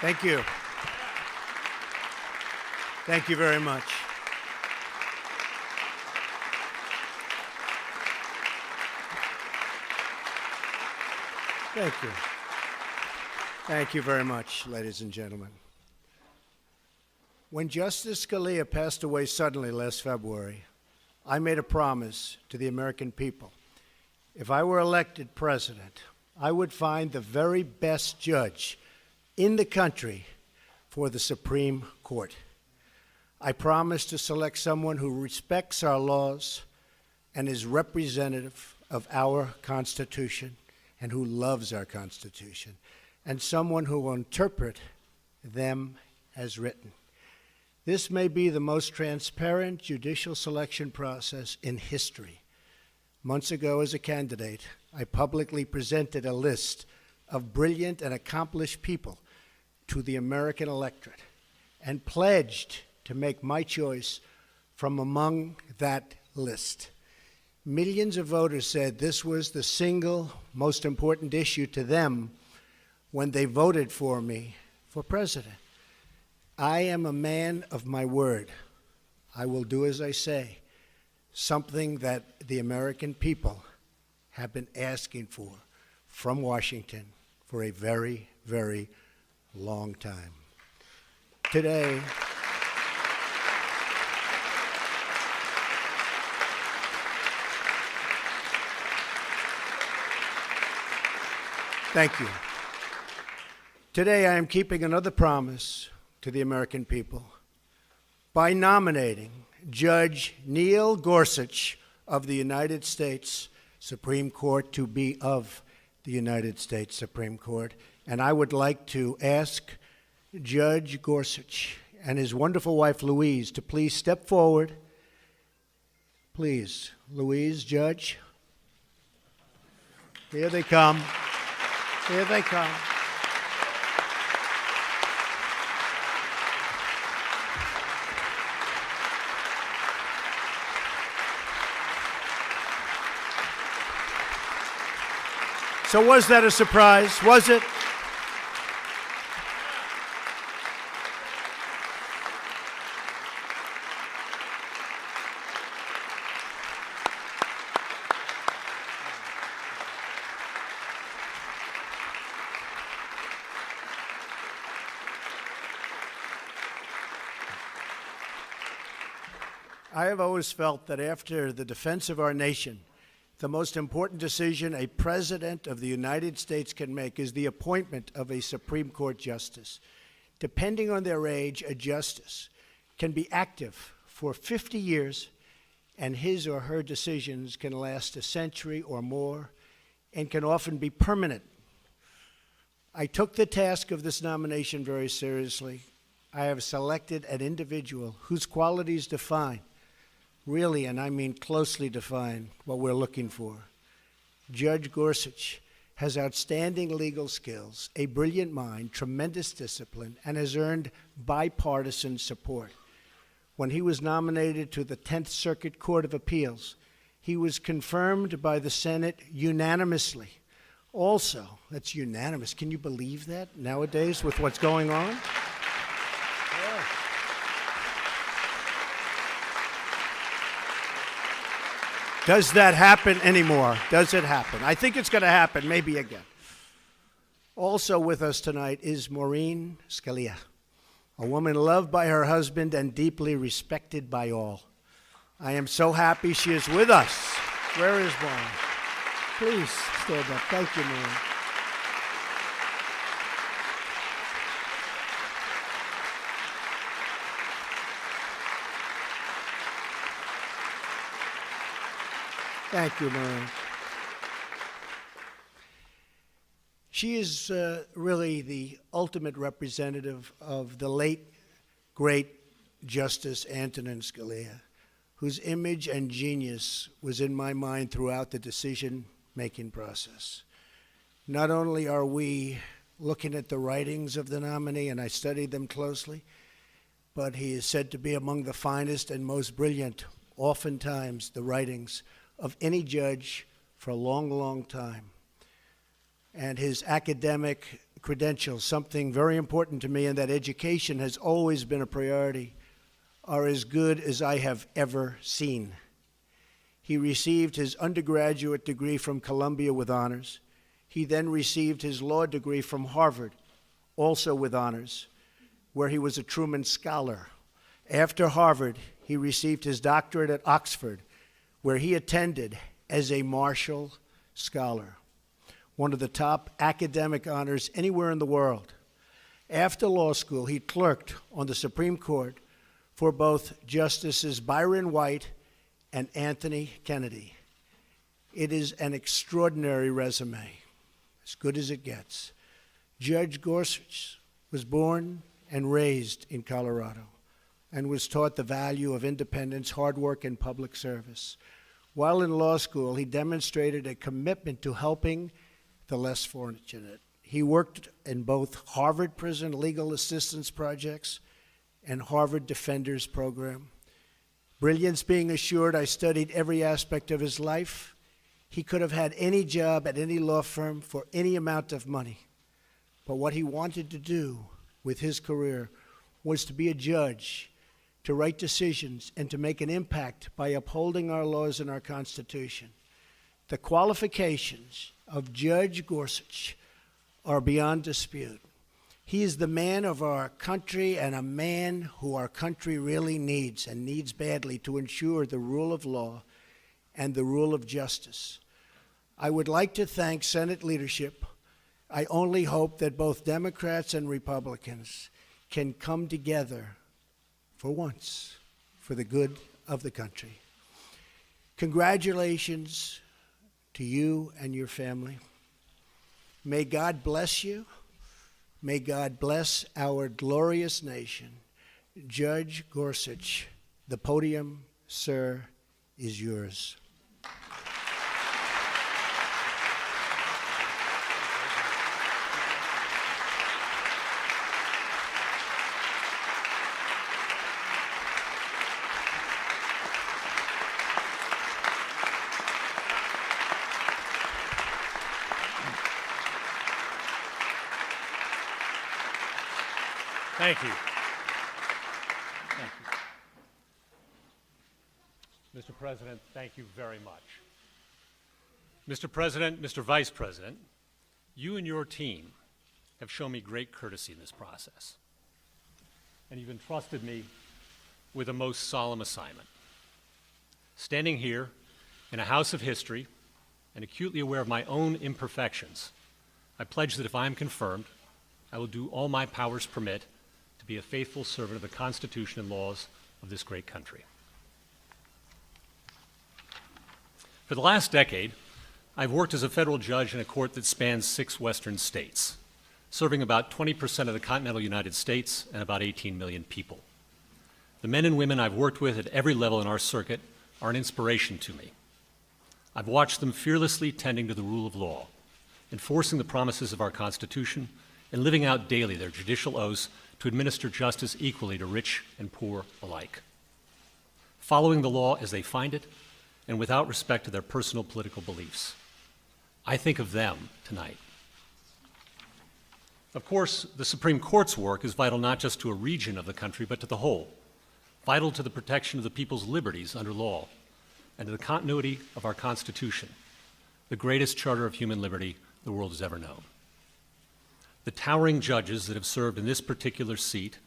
Thank you. Thank you very much. Thank you. Thank you very much, ladies and gentlemen. When Justice Scalia passed away suddenly last February, I made a promise to the American people. If I were elected president, I would find the very best judge in the country for the Supreme Court. I promised to select someone who respects our laws and is representative of our Constitution and who loves our Constitution, and someone who will interpret them as written. This may be the most transparent judicial selection process in history. Months ago, as a candidate, I publicly presented a list of brilliant and accomplished people to the American electorate and pledged to make my choice from among that list. Millions of voters said this was the single most important issue to them when they voted for me for president. I am a man of my word. I will do as I say, something that the American people have been asking for from Washington for a very, very long time. Today, thank you. Today, I am keeping another promise to the American people by nominating Judge Neil Gorsuch of the United States Supreme Court to be of the United States Supreme Court. And I would like to ask Judge Gorsuch and his wonderful wife, Louise, to please step forward. Please, Louise, Judge. Here they come. Here they come. So was that a surprise? Was it? I have always felt that after the defense of our nation, the most important decision a president of the United States can make is the appointment of a Supreme Court justice. Depending on their age, a justice can be active for 50 years, and his or her decisions can last a century or more and can often be permanent. I took the task of this nomination very seriously. I have selected an individual whose qualities define, really, and I mean closely define, what we're looking for. Judge Gorsuch has outstanding legal skills, a brilliant mind, tremendous discipline, and has earned bipartisan support. When he was nominated to the 10th Circuit Court of Appeals, he was confirmed by the Senate unanimously. Also, that's unanimous. Can you believe that nowadays with what's going on? Does that happen anymore? Does it happen? I think it's going to happen, maybe again. Also with us tonight is Antonin Scalia, a woman loved by her husband and deeply respected by all. I am so happy she is with us. Where is Maureen? Please stand up. Thank you, Maureen. Thank you, Maureen. She is really the ultimate representative of the late, great Justice Antonin Scalia, whose image and genius was in my mind throughout the decision-making process. Not only are we looking at the writings of the nominee, and I studied them closely, but he is said to be among the finest and most brilliant, oftentimes, the writings of any judge for a long, long time. and his academic credentials, something very important to me, and that education has always been a priority, are as good as I have ever seen. He received his undergraduate degree from Columbia with honors. He then received his law degree from Harvard, also with honors, where he was a Truman Scholar. After Harvard, he received his doctorate at Oxford, where he attended as a Marshall Scholar, one of the top academic honors anywhere in the world. After law school, he clerked on the Supreme Court for both Justices Byron White and Anthony Kennedy. It is an extraordinary resume, as good as it gets. Judge Gorsuch was born and raised in Colorado and was taught the value of independence, hard work, and public service. While in law school, he demonstrated a commitment to helping the less fortunate. He worked in both Harvard Prison Legal Assistance Projects and Harvard Defenders Program. Brilliance being assured, I studied every aspect of his life. He could have had any job at any law firm for any amount of money. But what he wanted to do with his career was to be a judge, to write decisions, and to make an impact by upholding our laws and our Constitution. The qualifications of Judge Gorsuch are beyond dispute. He is the man of our country and a man who our country really needs, and needs badly, to ensure the rule of law and the rule of justice. I would like to thank Senate leadership. I only hope that both Democrats and Republicans can come together for once for the good of the country. Congratulations to you and your family. May God bless you. May God bless our glorious nation. Judge Gorsuch, the podium, sir, is yours. Thank you. Thank you. Mr. President, thank you very much. Mr. President, Mr. Vice President, you and your team have shown me great courtesy in this process, and you've entrusted me with a most solemn assignment. Standing here in a house of history and acutely aware of my own imperfections, I pledge that if I am confirmed, I will do all my powers permit to be a faithful servant of the Constitution and laws of this great country. For the last decade, I've worked as a federal judge in a court that spans 6 western states, serving about 20% of the continental United States and about 18 million people. The men and women I've worked with at every level in our circuit are an inspiration to me. I've watched them fearlessly tending to the rule of law, enforcing the promises of our Constitution, and living out daily their judicial oaths to administer justice equally to rich and poor alike, following the law as they find it and without respect to their personal political beliefs. I think of them tonight. Of course, the Supreme Court's work is vital not just to a region of the country, but to the whole, vital to the protection of the people's liberties under law and to the continuity of our Constitution, the greatest charter of human liberty the world has ever known. The towering judges that have served in this particular seat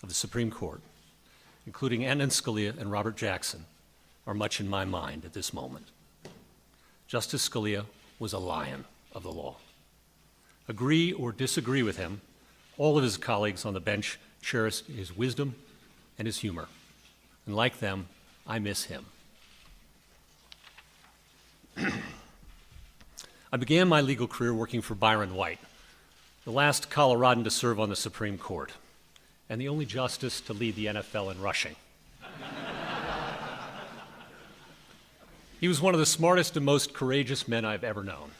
of the Supreme Court, including Antonin Scalia and Robert Jackson, are much in my mind at this moment. Justice Scalia was a lion of the law. Agree or disagree with him, all of his colleagues on the bench cherish his wisdom and his humor. And like them, I miss him. I began my legal career working for Byron White, the last Coloradan to serve on the Supreme Court, and the only justice to lead the NFL in rushing. He was one of the smartest and most courageous men I've ever known.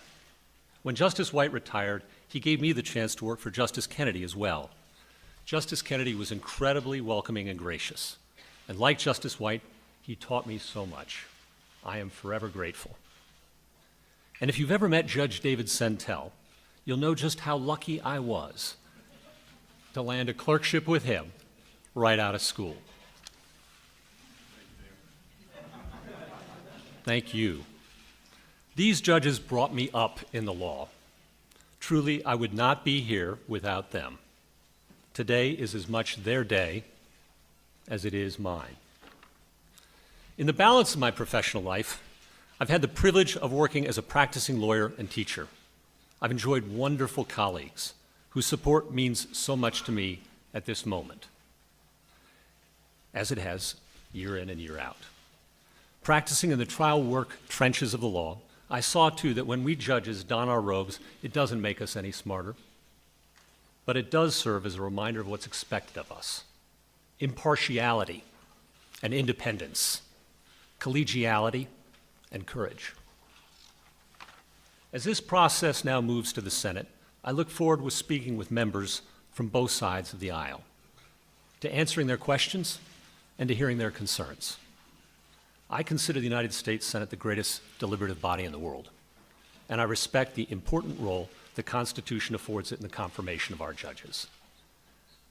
When Justice White retired, he gave me the chance to work for Justice Kennedy as well. Justice Kennedy was incredibly welcoming and gracious, and like Justice White, he taught me so much. I am forever grateful. And if you've ever met Judge David Sentel, you'll know just how lucky I was to land a clerkship with him right out of school. Thank you. These judges brought me up in the law. Truly, I would not be here without them. Today is as much their day as it is mine. In the balance of my professional life, I've had the privilege of working as a practicing lawyer and teacher. I've enjoyed wonderful colleagues whose support means so much to me at this moment, as it has year in and year out. Practicing in the trial work trenches of the law, I saw too that when we judges don our robes, it doesn't make us any smarter, but it does serve as a reminder of what's expected of us. Impartiality and independence, collegiality and courage. As this process now moves to the Senate, I look forward to speaking with members from both sides of the aisle, to answering their questions and to hearing their concerns. I consider the United States Senate the greatest deliberative body in the world, and I respect the important role the Constitution affords it in the confirmation of our judges.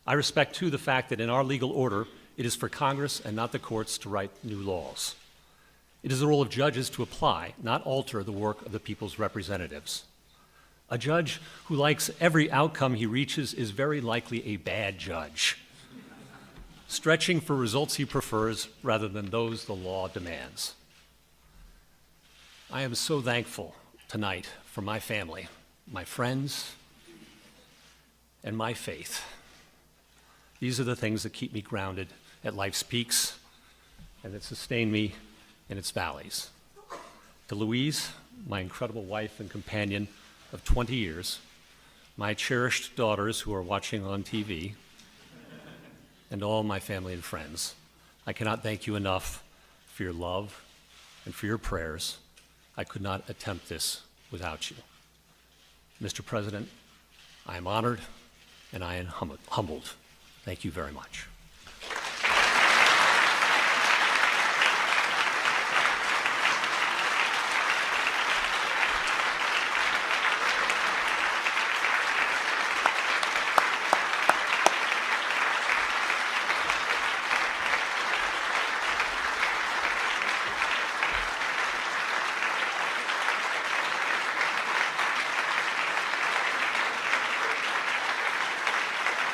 I respect, too, the fact that in our legal order, it is for Congress and not the courts to write new laws. It is the role of judges to apply, not alter, the work of the people's representatives. A judge who likes every outcome he reaches is very likely a bad judge, stretching for results he prefers rather than those the law demands. I am so thankful tonight for my family, my friends, and my faith. These are the things that keep me grounded at life's peaks and that sustain me in its valleys. To Louise, my incredible wife and companion of 20 years, my cherished daughters who are watching on TV, and all my family and friends, I cannot thank you enough for your love and for your prayers. I could not attempt this without you. Mr. President, I am honored and I am humbled. Thank you very much.